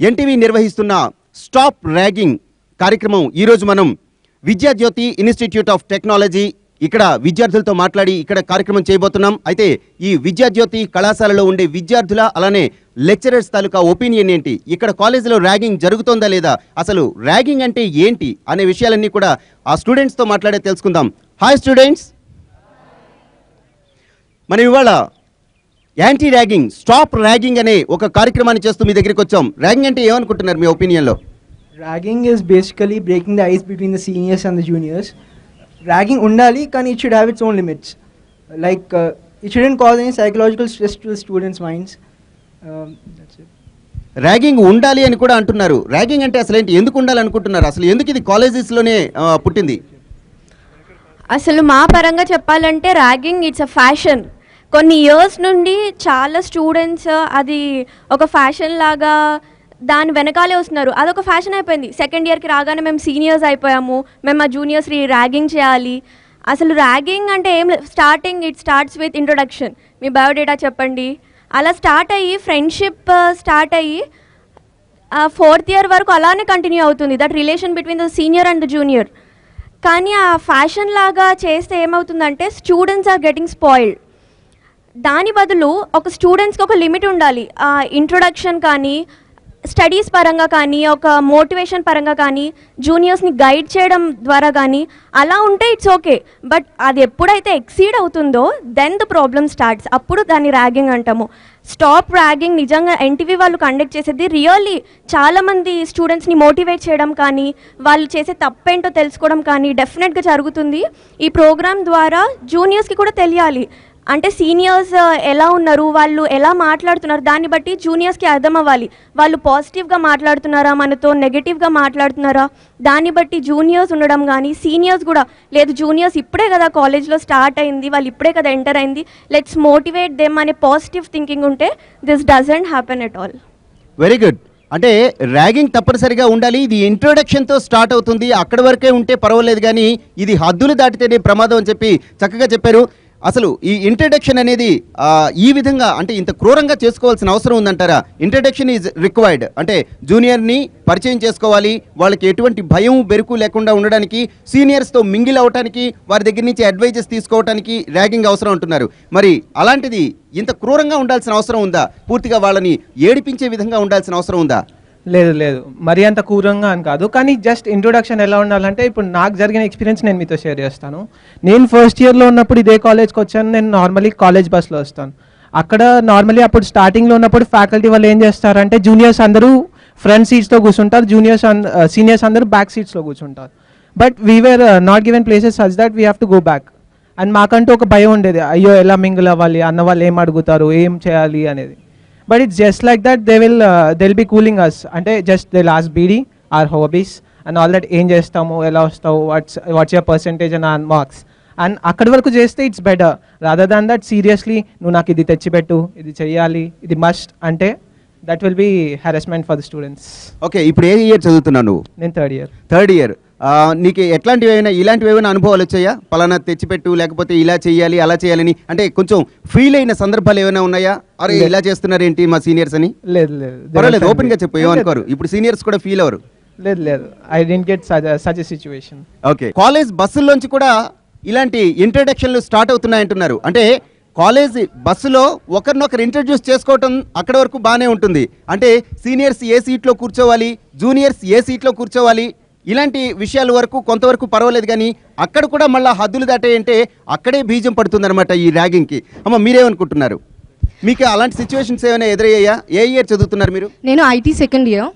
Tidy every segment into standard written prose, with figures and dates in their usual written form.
NTV నిర్వహిస్తున్న stop ragging కార్యక్రమం ఈరోజు మనం విద్యాజ్యోతి ఇన్స్టిట్యూట్ ఆఫ్ టెక్నాలజీ ఇక్కడ విద్యార్థులతో మాట్లాడి ఇక్కడ కార్యక్రమం చేయబోతున్నాం. అయితే ఈ విద్యాజ్యోతి కళాశాలలో ఉండే విద్యార్థుల అలానే లెక్చరర్స్ తాలూకా ఒపీనియన్ ఏంటి, ఇక్కడ కాలేజీలో ర్యాగింగ్ జరుగుతోందా లేదా, అసలు ర్యాగింగ్ అంటే ఏంటి అనే విషయాలన్నీ కూడా ఆ స్టూడెంట్స్తో మాట్లాడే తెలుసుకుందాం. హాయ్ స్టూడెంట్స్, మనం ఇవాళ యాంటీ ర్యాగింగ్ స్టాప్ ర్యాగింగ్ అనే ఒక కార్యక్రమాన్ని చేస్తూ మీ దగ్గరికి వచ్చాం. ర్యాగింగ్ అంటే ఏమనుకుంటున్నారు మీ ఒపీనియన్లో? Ragging is basically breaking the ice between the seniors and the juniors. Ragging undali, కానీ it should have its own limits. Like it shouldn't cause any psychological stress to the students' minds. That's it. Ragging ఉండాలి అని కూడా అంటున్నారు. Ragging అంటే అసలు ఏంటి, ఎందుకు ఉండాలి అనుకుంటున్నారు, అసలు ఎందుకు ఇది కాలేజెస్లోనే పుట్టింది? అసలు మా పరంగా చెప్పాలంటే ర్యాగింగ్ ఇట్స్ అ ఫ్యాషన్. కొన్ని ఇయర్స్ నుండి చాలా స్టూడెంట్స్ అది ఒక ఫ్యాషన్ లాగా దాని వెనకాలే వస్తున్నారు. అదొక ఫ్యాషన్ అయిపోయింది. సెకండ్ ఇయర్కి రాగానే మేము సీనియర్స్ అయిపోయాము, మేము మా జూనియర్స్ని ర్యాగింగ్ చేయాలి. అసలు ర్యాగింగ్ అంటే ఏం లేదు. It starts with introduction. Me biodata చెప్పండి, అలా స్టార్ట్ అయ్యి ఫ్రెండ్షిప్ స్టార్ట్ అయ్యి 4th ఇయర్ వరకు అలానే కంటిన్యూ అవుతుంది. That relation between the senior and the junior. కానీ ఆ ఫ్యాషన్ లాగా చేస్తే ఏమవుతుందంటే స్టూడెంట్స్ ఆర్ గెటింగ్ స్పాయిల్డ్. దాని బదులు ఒక స్టూడెంట్స్కి ఒక లిమిట్ ఉండాలి. ఇంట్రొడక్షన్ కానీ స్టడీస్ పరంగా కానీ ఒక మోటివేషన్ పరంగా కానీ జూనియర్స్ని గైడ్ చేయడం ద్వారా కానీ అలా ఉంటే ఇట్స్ ఓకే. బట్ అది ఎప్పుడైతే ఎక్సీడ్ అవుతుందో దెన్ ద ప్రాబ్లమ్ స్టార్ట్స్. అప్పుడు దాన్ని ర్యాగింగ్ అంటాము. స్టాప్ ర్యాగింగ్ నిజంగా ఎన్టీవీ వాళ్ళు కండక్ట్ చేసేది రియల్లీ చాలామంది స్టూడెంట్స్ని మోటివేట్ చేయడం కానీ వాళ్ళు చేసే తప్పేంటో తెలుసుకోవడం కానీ డెఫినెట్గా జరుగుతుంది. ఈ ప్రోగ్రామ్ ద్వారా జూనియర్స్కి కూడా తెలియాలి. అంటే సీనియర్స్ ఎలా ఉన్నారు, వాళ్ళు ఎలా మాట్లాడుతున్నారు, దాన్ని బట్టి జూనియర్స్కి అర్థం అవ్వాలి. వాళ్ళు పాజిటివ్గా మాట్లాడుతున్నారా, మనతో నెగటివ్గా మాట్లాడుతున్నారా, దాన్ని బట్టి జూనియర్స్ ఉండడం కానీ సీనియర్స్ కూడా లేదు జూనియర్స్ ఇప్పుడే కదా కాలేజ్లో స్టార్ట్ అయింది, వాళ్ళు ఇప్పుడే కదా ఎంటర్ అయింది, లెట్స్ మోటివేట్ దెమ్ అనే పాజిటివ్ థింకింగ్ ఉంటే this doesn't happen at all. Very good. అంటే ర్యాగింగ్ తప్పనిసరిగా ఉండాలి. ఇది ఇంట్రొడక్షన్తో స్టార్ట్ అవుతుంది, అక్కడి వరకే ఉంటే పర్వాలేదు, కానీ ఇది హద్దులు దాటితేనే ప్రమాదం అని చెప్పి చక్కగా చెప్పారు. అసలు ఈ ఇంట్రడక్షన్ అనేది ఈ విధంగా అంటే ఇంత క్రూరంగా చేసుకోవాల్సిన అవసరం ఉందంటారా? Introduction is required. అంటే జూనియర్ని పరిచయం చేసుకోవాలి, వాళ్ళకి ఎటువంటి భయం బెరుకు లేకుండా ఉండడానికి, సీనియర్స్తో మింగిల్ అవడానికి, వారి దగ్గర నుంచి అడ్వైజెస్ తీసుకోవడానికి ర్యాగింగ్ అవసరం అంటున్నారు. మరి అలాంటిది ఇంత క్రూరంగా ఉండాల్సిన అవసరం ఉందా? పూర్తిగా వాళ్ళని ఏడిపించే విధంగా ఉండాల్సిన అవసరం ఉందా? లేదు, మరీ అంత క్రూరంగా అని కాదు. కానీ జస్ట్ ఇంట్రొడక్షన్ ఎలా ఉండాలంటే, ఇప్పుడు నాకు జరిగిన ఎక్స్పీరియన్స్ నేను మీతో షేర్ చేస్తాను. నేను ఫస్ట్ ఇయర్లో ఉన్నప్పుడు ఇదే కాలేజ్కి వచ్చాను. నేను నార్మల్లీ కాలేజ్ బస్లో వస్తాను. అక్కడ నార్మల్లీ అప్పుడు స్టార్టింగ్లో ఉన్నప్పుడు ఫ్యాకల్టీ వాళ్ళు ఏం చేస్తారంటే జూనియర్స్ అందరూ ఫ్రంట్ సీట్స్లో కూర్చుంటారు, సీనియర్స్ అందరూ బ్యాక్ సీట్స్లో కూర్చుంటారు. But we're not given places such that we have to go back. And మాకంటూ ఒక భయం ఉండేది, అయ్యో ఎలా మింగిల్ అవ్వాలి, అన్న వాళ్ళు ఏం అడుగుతారు, ఏం చేయాలి అనేది. But it's just like that they'll be cooling us. Ante just they'll ask BD, our hobbies and all that, ఏం చేస్తాము, ఎలా వస్తావు, what's your percentage and our marks, and అక్కడి వరకు చేస్తే it's better rather than that seriously నువ్వు నాకు ఇది తెచ్చిపెట్టు, ఇది చెయ్యాలి, ఇది మస్ట్ అంటే that will be harassment for the students. Okay, ఇప్పుడు ఏ ఇయర్ చదువుతున్నావు నువ్వు? నేను థర్డ్ ఇయర్. నీకు ఇలాంటివి ఏమైనా అనుభవాలు వచ్చాయా? పలానా తెచ్చిపెట్టు, లేకపోతే ఇలా చేయాలి అలా చేయాలని, అంటే కొంచెం ఫీల్ అయిన సందర్భాలు ఏమైనా ఉన్నాయా? అరే ఇలా చేస్తున్నారు ఏంటి మా సీనియర్స్ అని? లేదు పర్వాలేదు, ఓపెన్ గా చెప్పు, ఏమనుకోరు. ఇప్పుడు సీనియర్స్ కూడా ఫీల్ అవరు? లేదు, I didn't get such a situation. Okay, college బస్సుల్లోంచి కూడా ఇలాంటి ఇంట్రడక్షన్లు స్టార్ట్ అవుతున్నాయంటున్నారు. అంటే కాలేజ్ బస్సులో ఒకరినొకరు ఇంట్రడ్యూస్ చేసుకోవటం అక్కడ వరకు బాగానే ఉంటుంది. అంటే సీనియర్స్ ఏ సీట్లో కూర్చోవాలి, జూనియర్స్ ఏ సీట్లో కూర్చోవాలి, ఇలాంటి విషయాల వరకు కొంతవరకు పర్వాలేదు. కానీ అక్కడ కూడా మళ్ళీ హద్దులు దాటాయంటే అక్కడే బీజం పడుతుందన్నమాట ఈ ర్యాగింగ్కి. అమ్మ, మీరేమనుకుంటున్నారు? మీకు అలాంటి సిచ్యువేషన్స్ ఏమైనా ఎదురయ్యాయా? ఏ ఇయర్ చదువుతున్నారు మీరు? నేను ఐటీ సెకండ్ ఇయర్.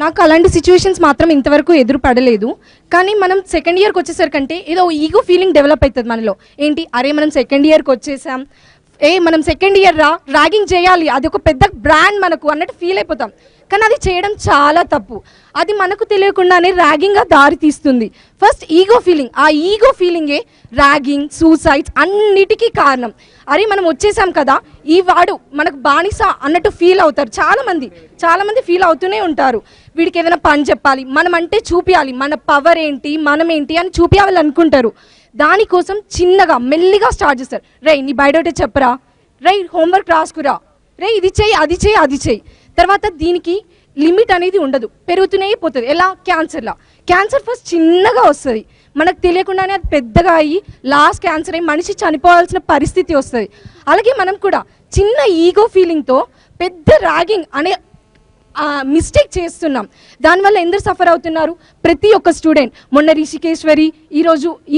నాకు అలాంటి సిచ్యువేషన్స్ మాత్రం ఇంతవరకు ఎదురు పడలేదు. కానీ మనం సెకండ్ ఇయర్కి వచ్చేసరికంటే ఏదో ఈగో ఫీలింగ్ డెవలప్ అవుతుంది మనలో. ఏంటి, అరే మనం సెకండ్ ఇయర్కి వచ్చేసాం, మనం సెకండ్ ఇయర్ ర్యాగింగ్ చేయాలి, అది ఒక పెద్ద బ్రాండ్ మనకు అన్నట్టు ఫీల్ అయిపోతాం. కానీ అది చేయడం చాలా తప్పు. అది మనకు తెలియకుండానే ర్యాగింగ్గా దారి తీస్తుంది. ఫస్ట్ ఈగో ఫీలింగ్, ఆ ఈగో ఫీలింగే ర్యాగింగ్, సూసైడ్స్ అన్నిటికీ కారణం. అరే మనం వచ్చేసాం కదా, ఈ వాడు మనకు బానిస అన్నట్టు ఫీల్ అవుతారు చాలామంది ఫీల్ అవుతూనే ఉంటారు. వీడికి ఏదైనా పని చెప్పాలి, మనం అంటే చూపించాలి, మన పవర్ ఏంటి, మనం ఏంటి అని చూపించాలి అనుకుంటారు. దానికోసం చిన్నగా మెల్లిగా స్టార్ట్ చేస్తారు. రేయ్ నీ బయోడేటా చెప్పరా, రేయ్ హోంవర్క్ రాసుకురా, రే ఇది చెయ్యి అది చెయ్యి. తర్వాత దీనికి లిమిట్ అనేది ఉండదు, పెరుగుతూనే పోతుంది. ఎలా క్యాన్సర్లా, క్యాన్సర్ ఫస్ట్ చిన్నగా వస్తుంది, మనకు తెలియకుండానే అది పెద్దగా అయ్యి లాస్ట్ క్యాన్సర్ అయ్యి మనిషి చనిపోవాల్సిన పరిస్థితి వస్తుంది. అలాగే మనం కూడా చిన్న ఈగో ఫీలింగ్తో పెద్ద ర్యాగింగ్ అనే మిస్టేక్ చేస్తున్నాం. దానివల్ల ఎందరు సఫర్ అవుతున్నారు? ప్రతి ఒక్క స్టూడెంట్. మొన్న రిషికేశ్వరి,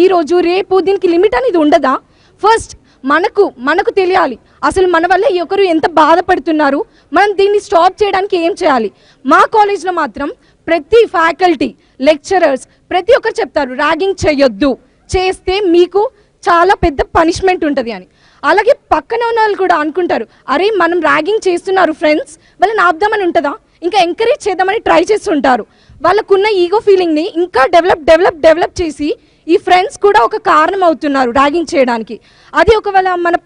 ఈరోజు రేపు దీనికి లిమిట్ అనేది ఉండదా? ఫస్ట్ మనకు తెలియాలి అసలు మన వల్ల ఒకరు ఎంత బాధపడుతున్నారు, మనం దీన్ని స్టాప్ చేయడానికి ఏం చేయాలి. మా కాలేజ్లో మాత్రం ప్రతి ఫ్యాకల్టీ, లెక్చరర్స్ ప్రతి ఒక్కరు చెప్తారు ర్యాగింగ్ చేయొద్దు, చేస్తే మీకు చాలా పెద్ద పనిష్మెంట్ ఉంటుంది అని. అలాగే పక్కన ఉన్న వాళ్ళు కూడా అనుకుంటారు, అరే మనం ర్యాగింగ్ చేస్తున్నారు ఫ్రెండ్స్, వాళ్ళని ఆపుదామని ఉంటుందా, ఇంకా ఎంకరేజ్ చేద్దామని ట్రై చేస్తుంటారు. వాళ్ళకున్న ఈగో ఫీలింగ్ని ఇంకా డెవలప్ చేసి ఈ ఫ్రెండ్స్ కూడా ఒక కారణం అవుతున్నారు ర్యాగింగ్ చేయడానికి. అది ఒకవేళ మన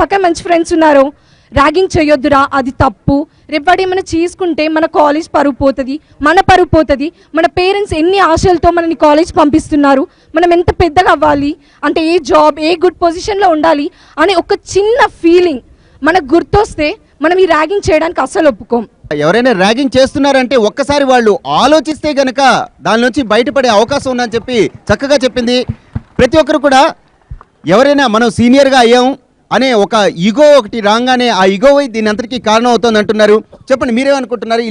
పక్క మంచి ఫ్రెండ్స్ ఉన్నారు, ర్యాగింగ్ చేయొద్దురా అది తప్పు, రేపు వాడు ఏమైనా చేసుకుంటే మన కాలేజ్ పరువు పోతుంది, మన పరువు పోతుంది, మన పేరెంట్స్ ఎన్ని ఆశలతో మనని కాలేజ్ పంపిస్తున్నారు, మనం ఎంత పెద్దగా అవ్వాలి అంటే ఏ జాబ్ ఏ గుడ్ పొజిషన్లో ఉండాలి అనే ఒక చిన్న ఫీలింగ్ మనకు గుర్తొస్తే మనం ఈ ర్యాగింగ్ చేయడానికి అస్సలు ఒప్పుకోం. ఎవరైనా ర్యాగింగ్ చేస్తున్నారంటే ఒక్కసారి వాళ్ళు ఆలోచిస్తే గనక దాని నుంచి బయటపడే అవకాశం ఉందని చెప్పి చక్కగా చెప్పింది. ప్రతి ఒక్కరు కూడా ఎవరైనా మనం సీనియర్గా అయ్యాం అనే ఒక ఈగో ఒకటి రాగానే ఆ ఈగో దీని అంతటికీ కారణం అవుతుంది అంటున్నారు. చెప్పండి మీరేమనుకుంటున్నారు?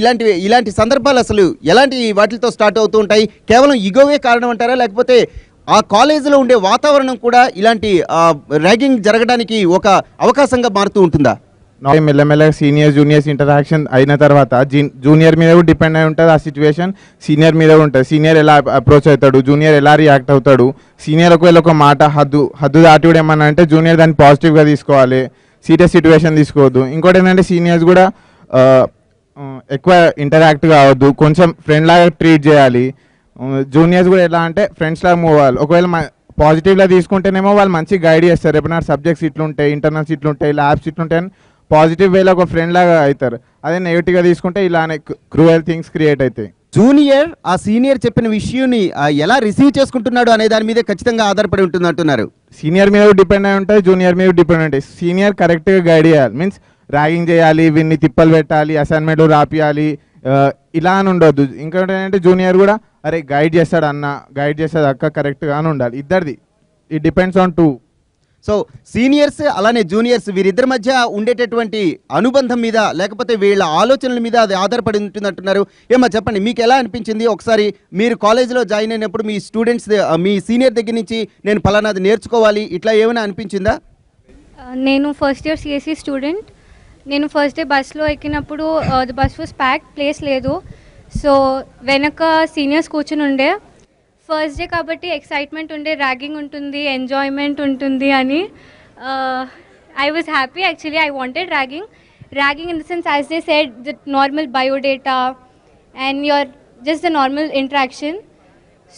ఇలాంటి సందర్భాలు అసలు ఎలాంటి వాటితో స్టార్ట్ అవుతూ ఉంటాయి? కేవలం ఈగోవే కారణం అంటారా, లేకపోతే ఆ కాలేజీలో ఉండే వాతావరణం కూడా ఇలాంటి ర్యాగింగ్ జరగడానికి ఒక అవకాశంగా మారుతూ ఉంటుందా? మెల్లమెల్లగా సీనియర్ జూనియర్స్ ఇంటరాక్షన్ అయిన తర్వాత జూనియర్ మీద కూడా డిపెండ్ అయి ఉంటుంది ఆ సిచ్యువేషన్, సీనియర్ మీద ఉంటుంది. సీనియర్ ఎలా అప్రోచ్ అవుతాడు, జూనియర్ ఎలా రియాక్ట్ అవుతాడు. సీనియర్ ఒకవేళ ఒక మాట హద్దు దాటి కూడా ఏమన్నా అంటే జూనియర్ దాన్ని పాజిటివ్గా తీసుకోవాలి, సీరియస్ సిచ్యువేషన్ తీసుకోవద్దు. ఇంకోటి ఏంటంటే సీనియర్స్ కూడా ఎక్కువ ఇంటరాక్ట్ కావద్దు, కొంచెం ఫ్రెండ్ లాగా ట్రీట్ చేయాలి. జూనియర్స్ కూడా ఎలా అంటే ఫ్రెండ్స్ లాగా మూవ్ అవ్వాలి. ఒకవేళ పాజిటివ్గా తీసుకుంటేనేమో వాళ్ళు మంచిగా గైడ్ చేస్తారు, ఎప్పుడైనా సబ్జెక్ట్స్ ఇట్లుంటాయి, ఇంటర్నల్స్ ఇట్లుంటాయి, ల్యాబ్స్ ఇట్లుంటాయి అని పాజిటివ్ వేలో ఒక ఫ్రెండ్ లాగా అవుతారు. అదే నెగిటివ్గా తీసుకుంటే ఇలానే క్రూయల్ థింగ్స్ క్రియేట్ అవుతాయి. జూనియర్ ఆ సీనియర్ చెప్పిన విషయాన్ని ఎలా రిసీవ్ చేసుకుంటున్నాడు అనే దాని మీద ఖచ్చితంగా ఆధారపడి ఉంటుంది అంటున్నారు. సీనియర్ మీద డిపెండ్ అయి ఉంటుంది, జూనియర్ మీద డిపెండ్ ఉంటాయి. సీనియర్ కరెక్ట్గా గైడ్ చేయాలి, మీన్స్ ర్యాగింగ్ చేయాలి, వీన్ని తిప్పలు పెట్టాలి, అసైన్మెంట్లు రాపియాలి, ఇలా అని ఉండొద్దు. ఇంకోటి ఏంటంటే జూనియర్ కూడా అరే గైడ్ చేస్తాడు అన్న, గైడ్ చేస్తాడు అక్క, కరెక్ట్గానే ఉండాలి. ఇద్దరిది it depends on two. So seniors అలానే జూనియర్స్ వీరిద్దరి మధ్య ఉండేటటువంటి అనుబంధం మీద లేకపోతే వీళ్ళ ఆలోచనల మీద అది ఆధారపడి ఉంటుంది అంటున్నారు. ఏమో చెప్పండి, మీకు ఎలా అనిపించింది? ఒకసారి మీరు కాలేజీలో జాయిన్ అయినప్పుడు మీ స్టూడెంట్స్ మీ సీనియర్ దగ్గర నుంచి నేను ఫలానాది నేర్చుకోవాలి ఇట్లా ఏమైనా అనిపించిందా? నేను ఫస్ట్ ఇయర్ సిఎస్సి స్టూడెంట్. నేను ఫస్ట్ డే బస్లో ఎక్కినప్పుడు the bus was pack, place లేదు. సో వెనక సీనియర్స్ కూర్చుని ఉండే. ఫస్ట్ డే కాబట్టి ఎక్సైట్మెంట్ ఉండే, ర్యాగింగ్ ఉంటుంది, ఎంజాయ్మెంట్ ఉంటుంది అని. I was happy actually. I wanted ragging in the sense as they said the normal biodata and your just the normal interaction.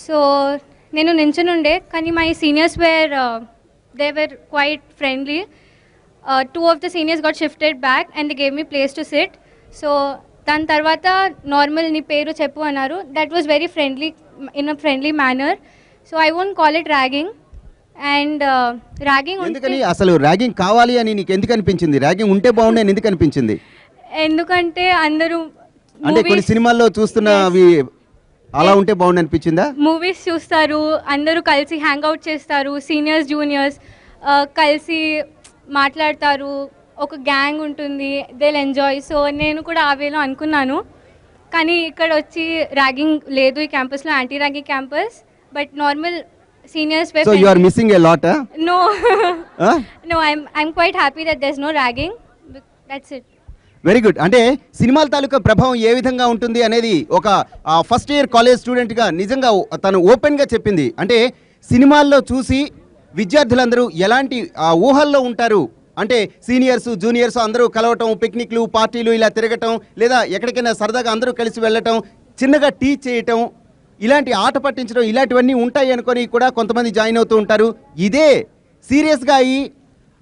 So నేను నించుని ఉండే, కానీ my seniors they were quite friendly. Two of the seniors got shifted back and they gave me place to sit. So దాని తర్వాత normal నీ పేరు చెప్పు అన్నారు. That was very friendly, in a friendly manner. So I won't call it ragging. And ragging ఎందుకని అసలు ragging కావాలి అని నీకు ఎందుకు అనిపించింది? ర్యాగింగ్ ఉంటే బాగుండే అని ఎందుకు అనిపించింది? ఎందుకంటే అందరూ అంటే కొన్ని సినిమాల్లో చూస్తున్నవి అలా ఉంటే బాగుంది అనిపించిందా? మూవీస్ చూస్తారు, అందరూ కలిసి హ్యాంగ్ అవుట్ చేస్తారు, సీనియర్స్ జూనియర్స్ కలిసి మాట్లాడతారు, ఒక గ్యాంగ్ ఉంటుంది, దే ఎంజాయ్. సో నేను కూడా ఆ వేలో అనుకున్నాను. కానీ ఇక్కడ వచ్చి ర్యాగింగ్ లేదు ఈ క్యాంపస్లో, anti ragging campus. But normal seniors were so you are missing a lot, huh? No, I'm quite happy that there's no ragging. That's it. Very good. అంటే సినిమాల తాలూకా ప్రభావం ఏ విధంగా ఉంటుంది అనేది ఒక ఫస్ట్ ఇయర్ కాలేజ్ స్టూడెంట్గా నిజంగా తను ఓపెన్గా చెప్పింది. అంటే సినిమాల్లో చూసి విద్యార్థులందరూ ఎలాంటి ఊహల్లో ఉంటారు అంటే సీనియర్స్ జూనియర్స్ అందరూ కలవటం, పిక్నిక్లు, పార్టీలు ఇలా తిరగటం, లేదా ఎక్కడికైనా సరదాగా అందరూ కలిసి వెళ్ళటం, చిన్నగా టీచ్ చేయటం, ఇలాంటి ఆట పట్టించడం, ఇలాంటివన్నీ ఉంటాయి అనుకొని కూడా కొంతమంది జాయిన్ అవుతూ ఉంటారు. ఇదే సీరియస్గా అయ్యి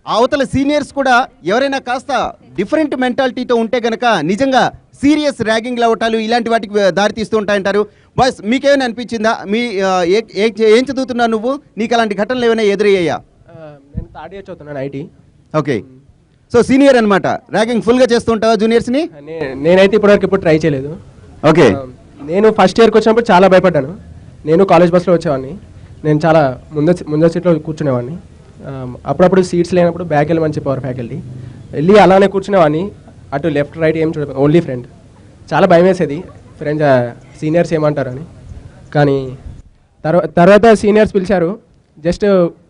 అవతల సీనియర్స్ కూడా ఎవరైనా కాస్త డిఫరెంట్ మెంటాలిటీతో ఉంటే కనుక నిజంగా సీరియస్ ర్యాగింగ్లు అవ్వటాలు ఇలాంటి వాటికి దారితీస్తూ ఉంటాయంటారు. బాయ్స్ మీకేమైనా అనిపించిందా? ఏం చదువుతున్నావు నువ్వు? నీకు అలాంటి ఘటనలు ఏమైనా ఎదురయ్యాయా? నేను థర్డ్ ఇయర్ చదువుతున్నాను ఐటీ. ఓకే. సో సీనియర్ అన్నమాట, ర్యాగింగ్ ఫుల్గా చేస్తుంటావా జూనియర్స్ని? నేనైతే ఇప్పటివరకు ఎప్పుడు ట్రై చేయలేదు. ఓకే. నేను ఫస్ట్ ఇయర్కి వచ్చినప్పుడు చాలా భయపడ్డాను. నేను కాలేజ్ బస్లో వచ్చేవాడిని. నేను చాలా ముందు సీట్లో కూర్చునేవాడిని. అప్పుడప్పుడు సీట్స్ లేనప్పుడు బ్యాక్ వెళ్ళమని చెప్పేవారు ఫ్యాకల్టీ. వెళ్ళి అలానే కూర్చునేవాడిని. అటు లెఫ్ట్ రైట్ ఏం చూడ, ఓన్లీ ఫ్రంట్. చాలా భయం వేసేది ఫ్రెండ్స్ సీనియర్స్ ఏమంటారని. కానీ తర్వాత సీనియర్స్ పిలిచారు, జస్ట్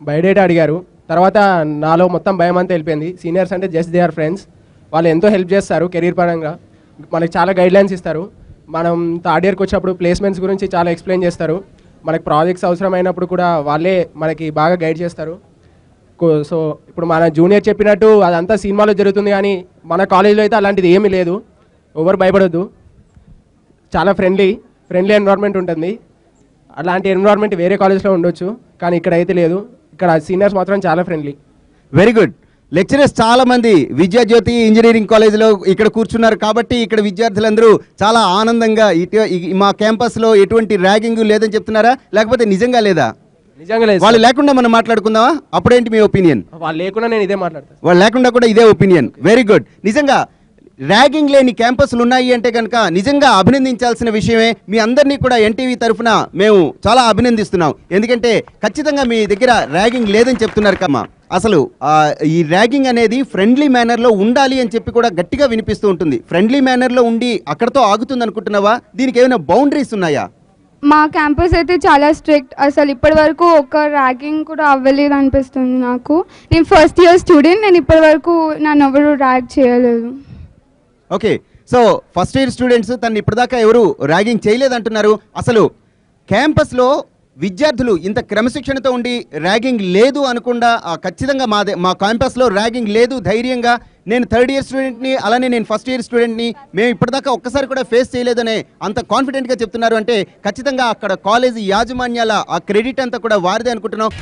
బయోడేటా అడిగారు. తర్వాత నాలో మొత్తం భయం అంతా వెళ్ళిపోయింది. సీనియర్స్ అంటే జస్ట్ దే ఆర్ ఫ్రెండ్స్. వాళ్ళు ఎంతో హెల్ప్ చేస్తారు కెరీర్ పరంగా, మనకి చాలా గైడ్లైన్స్ ఇస్తారు. మనం థర్డ్ ఇయర్కి వచ్చినప్పుడు ప్లేస్మెంట్స్ గురించి చాలా ఎక్స్ప్లెయిన్ చేస్తారు. మనకి ప్రాజెక్ట్స్ అవసరమైనప్పుడు కూడా వాళ్ళే మనకి బాగా గైడ్ చేస్తారు. సో ఇప్పుడు మన జూనియర్ చెప్పినట్టు అదంతా సినిమాలో జరుగుతుంది, కానీ మన కాలేజీలో అయితే అలాంటిది ఏమీ లేదు. ఎవరు భయపడొద్దు. చాలా ఫ్రెండ్లీ ఎన్విరాన్మెంట్ ఉంటుంది. అలాంటి ఎన్విరాన్మెంట్ వేరే కాలేజ్లో ఉండొచ్చు, కానీ ఇక్కడ అయితే లేదు. ఇక్కడ సీనియర్స్ మాత్రం చాలా ఫ్రెండ్లీ. Very good. లెక్చరర్స్ చాలా మంది విద్యాజ్యోతి ఇంజనీరింగ్ కాలేజీలో ఇక్కడ కూర్చున్నారు కాబట్టి ఇక్కడ విద్యార్థులందరూ చాలా ఆనందంగా మా క్యాంపస్లో ఎటువంటి ర్యాగింగ్ లేదని చెప్తున్నారా, లేకపోతే నిజంగా లేదా? నిజంగా లేదు. వాళ్ళు లేకుండా మనం మాట్లాడుకుందామా? అప్పుడేంటి మీ ఒపీనియన్? వాళ్ళు లేకుండా నేను ఇదే మాట్లాడతాను. వాళ్ళు లేకుండా కూడా ఇదే ఒపీనియన్. Very good. నిజంగా ర్యాగింగ్ లేని క్యాంపస్లు ఉన్నాయి అంటే కనుక నిజంగా అభినందించాల్సిన విషయమే. మీ అందరినీ కూడా ఎన్టీవీ తరఫున మేము చాలా అభినందిస్తున్నాం. ఎందుకంటే ఖచ్చితంగా మీ దగ్గర ర్యాగింగ్ లేదని చెప్తున్నారు కమ్మా. అసలు ఈ ర్యాగింగ్ అనేది ఫ్రెండ్లీ మేనర్లో ఉండాలి అని చెప్పి కూడా గట్టిగా వినిపిస్తూ ఉంటుంది. ఫ్రెండ్లీ మేనర్లో ఉండి అక్కడతో ఆగుతుంది అనుకుంటున్నావా? దీనికి ఏమైనా బౌండరీస్ ఉన్నాయా? మా క్యాంపస్ అయితే చాలా స్ట్రిక్ట్. అసలు ఇప్పటి వరకు ఒక ర్యాగింగ్ కూడా అవ్వలేదు అనిపిస్తుంది నాకు. నేను ఫస్ట్ ఇయర్ స్టూడెంట్. నేను ఇప్పటి వరకు నన్ను ఎవరు ర్యాగ్ చేయలేదు. Okay. So first year students తను ఇప్పటిదాకా ఎవరు ర్యాగింగ్ చేయలేదంటున్నారు. అసలు క్యాంపస్లో విద్యార్థులు ఇంత క్రమశిక్షణతో ఉండి ర్యాగింగ్ లేదు అనకుండా ఖచ్చితంగా మా క్యాంపస్లో ర్యాగింగ్ లేదు, ధైర్యంగా నేను థర్డ్ ఇయర్ స్టూడెంట్ని, అలానే నేను ఫస్ట్ ఇయర్ స్టూడెంట్ని, మేము ఇప్పటిదాకా ఒక్కసారి కూడా ఫేస్ చేయలేదనే అంత కాన్ఫిడెంట్గా చెప్తున్నారు అంటే ఖచ్చితంగా అక్కడ కాలేజీ యాజమాన్యాల ఆ క్రెడిట్ అంతా కూడా వారిదే అనుకుంటున్నాం.